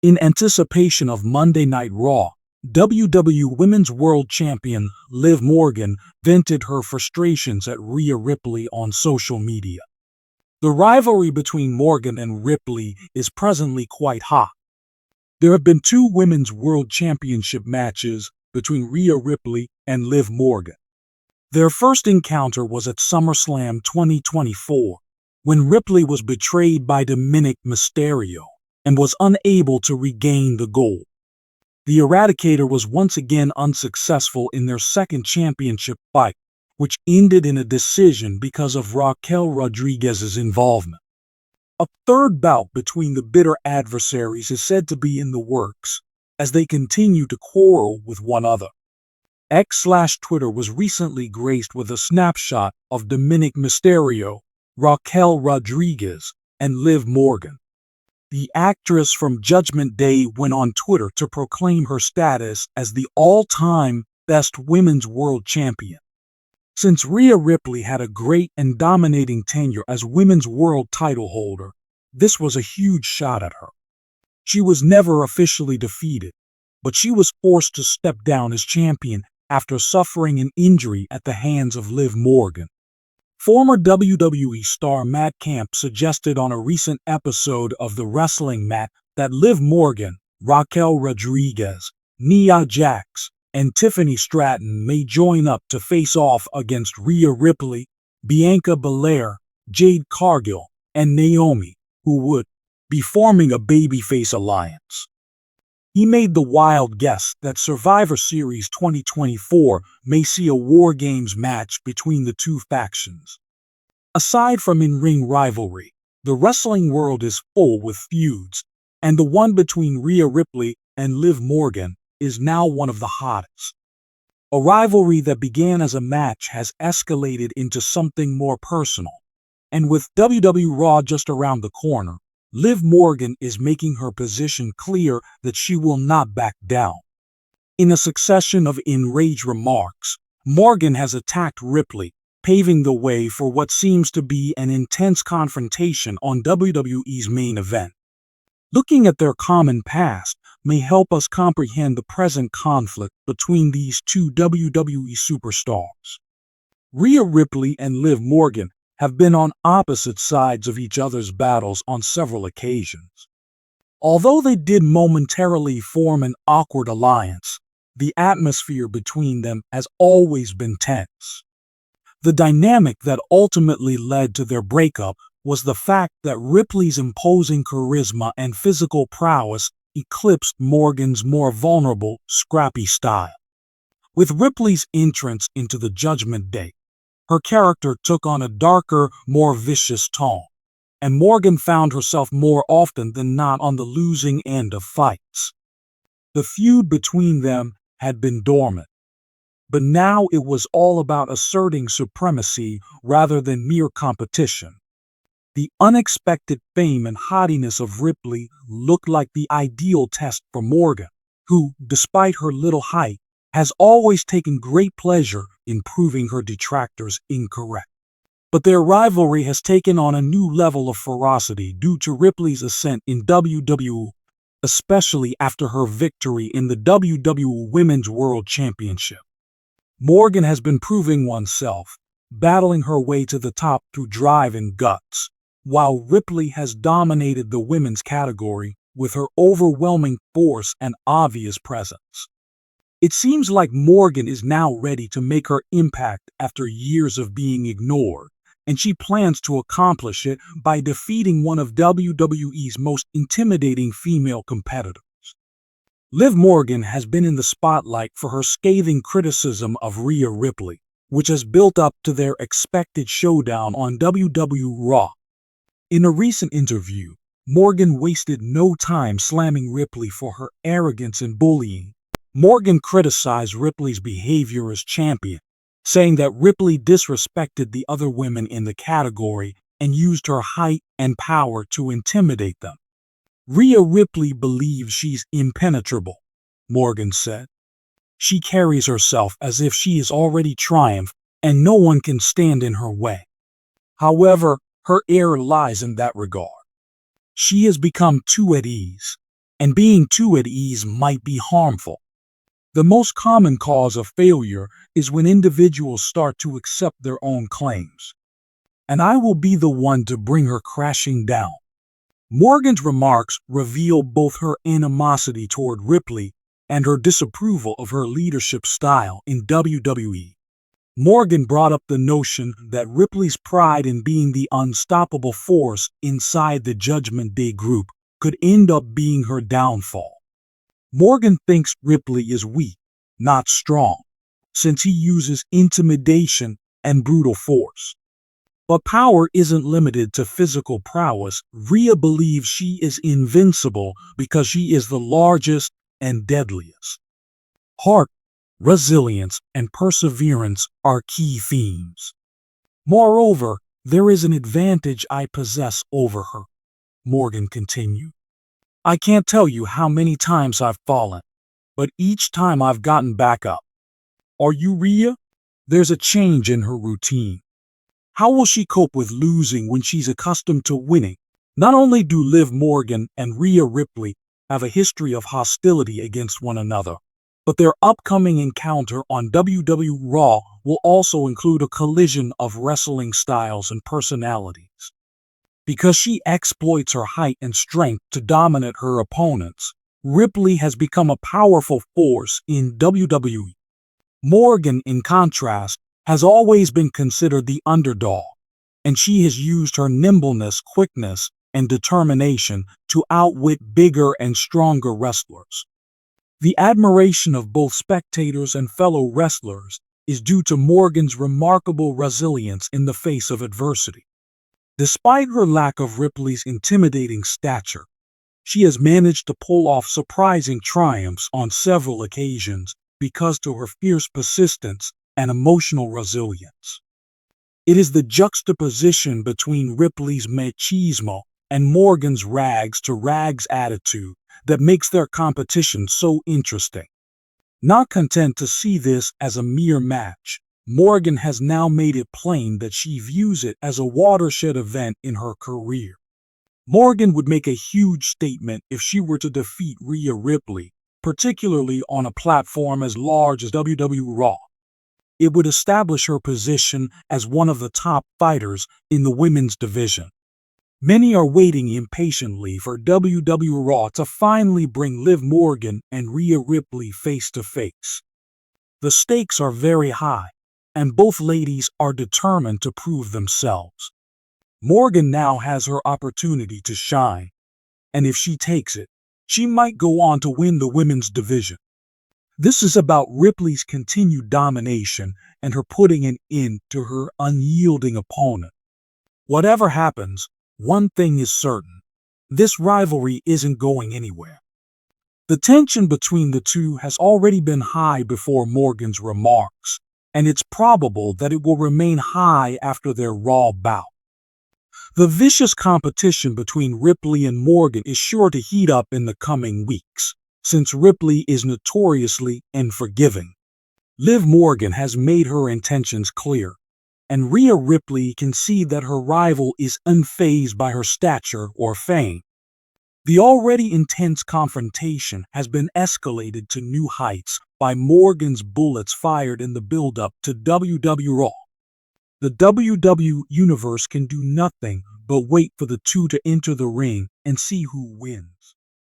In anticipation of Monday Night Raw, WWE Women's World Champion Liv Morgan vented her frustrations at Rhea Ripley on social media. The rivalry between Morgan and Ripley is presently quite hot. There have been two Women's World Championship matches between Rhea Ripley and Liv Morgan. Their first encounter was at SummerSlam 2024, when Ripley was betrayed by Dominic Mysterio and was unable to regain the gold. The Eradicator was once again unsuccessful in their second championship fight, which ended in a decision because of Raquel Rodriguez's involvement. A third bout between the bitter adversaries is said to be in the works, as they continue to quarrel with one another. X/Twitter was recently graced with a snapshot of Dominic Mysterio, Raquel Rodriguez, and Liv Morgan. The actress from Judgment Day went on Twitter to proclaim her status as the all-time best women's world champion. Since Rhea Ripley had a great and dominating tenure as women's world title holder, this was a huge shot at her. She was never officially defeated, but she was forced to step down as champion after suffering an injury at the hands of Liv Morgan. Former WWE star Matt Camp suggested on a recent episode of The Wrestling Mat that Liv Morgan, Raquel Rodriguez, Nia Jax, and Tiffany Stratton may join up to face off against Rhea Ripley, Bianca Belair, Jade Cargill, and Naomi, who would be forming a babyface alliance. He made the wild guess that Survivor Series 2024 may see a War Games match between the two factions. Aside from in-ring rivalry, the wrestling world is full with feuds, and the one between Rhea Ripley and Liv Morgan is now one of the hottest. A rivalry that began as a match has escalated into something more personal, and with WWE Raw just around the corner, Liv Morgan is making her position clear that she will not back down. In a succession of enraged remarks, Morgan has attacked Ripley, paving the way for what seems to be an intense confrontation on WWE's main event. Looking at their common past may help us comprehend the present conflict between these two WWE superstars. Rhea Ripley and Liv Morgan have been on opposite sides of each other's battles on several occasions. Although they did momentarily form an awkward alliance, the atmosphere between them has always been tense. The dynamic that ultimately led to their breakup was the fact that Ripley's imposing charisma and physical prowess eclipsed Morgan's more vulnerable, scrappy style. With Ripley's entrance into the Judgment Day, her character took on a darker, more vicious tone, and Morgan found herself more often than not on the losing end of fights. The feud between them had been dormant, but now it was all about asserting supremacy rather than mere competition. The unexpected fame and haughtiness of Ripley looked like the ideal test for Morgan, who, despite her little height, has always taken great pleasure in proving her detractors incorrect. But their rivalry has taken on a new level of ferocity due to Ripley's ascent in WWE, especially after her victory in the WWE Women's World Championship. Morgan has been proving oneself, battling her way to the top through drive and guts, while Ripley has dominated the women's category with her overwhelming force and obvious presence. It seems like Morgan is now ready to make her impact after years of being ignored, and she plans to accomplish it by defeating one of WWE's most intimidating female competitors. Liv Morgan has been in the spotlight for her scathing criticism of Rhea Ripley, which has built up to their expected showdown on WWE Raw. In a recent interview, Morgan wasted no time slamming Ripley for her arrogance and bullying. Morgan criticized Ripley's behavior as champion, saying that Ripley disrespected the other women in the category and used her height and power to intimidate them. Rhea Ripley believes she's impenetrable, Morgan said. She carries herself as if she has already triumphed and no one can stand in her way. However, her error lies in that regard. She has become too at ease, and being too at ease might be harmful. The most common cause of failure is when individuals start to accept their own claims. And I will be the one to bring her crashing down. Morgan's remarks reveal both her animosity toward Ripley and her disapproval of her leadership style in WWE. Morgan brought up the notion that Ripley's pride in being the unstoppable force inside the Judgment Day group could end up being her downfall. Morgan thinks Ripley is weak, not strong, since he uses intimidation and brutal force. But power isn't limited to physical prowess. Rhea believes she is invincible because she is the largest and deadliest. Heart, resilience, and perseverance are key themes. Moreover, there is an advantage I possess over her, Morgan continued. I can't tell you how many times I've fallen, but each time I've gotten back up. Are you Rhea? There's a change in her routine. How will she cope with losing when she's accustomed to winning? Not only do Liv Morgan and Rhea Ripley have a history of hostility against one another, but their upcoming encounter on WWE Raw will also include a collision of wrestling styles and personalities. Because she exploits her height and strength to dominate her opponents, Ripley has become a powerful force in WWE. Morgan, in contrast, has always been considered the underdog, and she has used her nimbleness, quickness, and determination to outwit bigger and stronger wrestlers. The admiration of both spectators and fellow wrestlers is due to Morgan's remarkable resilience in the face of adversity. Despite her lack of Ripley's intimidating stature, she has managed to pull off surprising triumphs on several occasions because of her fierce persistence and emotional resilience. It is the juxtaposition between Ripley's machismo and Morgan's rags-to-rags attitude that makes their competition so interesting. Not content to see this as a mere match, Morgan has now made it plain that she views it as a watershed event in her career. Morgan would make a huge statement if she were to defeat Rhea Ripley, particularly on a platform as large as WWE Raw. It would establish her position as one of the top fighters in the women's division. Many are waiting impatiently for WWE Raw to finally bring Liv Morgan and Rhea Ripley face to face. The stakes are very high, and both ladies are determined to prove themselves. Morgan now has her opportunity to shine, and if she takes it, she might go on to win the women's division. This is about Ripley's continued domination and her putting an end to her unyielding opponent. Whatever happens, one thing is certain: this rivalry isn't going anywhere. The tension between the two has already been high before Morgan's remarks, and it's probable that it will remain high after their Raw bout. The vicious competition between Ripley and Morgan is sure to heat up in the coming weeks, since Ripley is notoriously unforgiving. Liv Morgan has made her intentions clear, and Rhea Ripley can see that her rival is unfazed by her stature or fame. The already intense confrontation has been escalated to new heights by Morgan's bullets fired in the build-up to WWE Raw. The WWE Universe can do nothing but wait for the two to enter the ring and see who wins.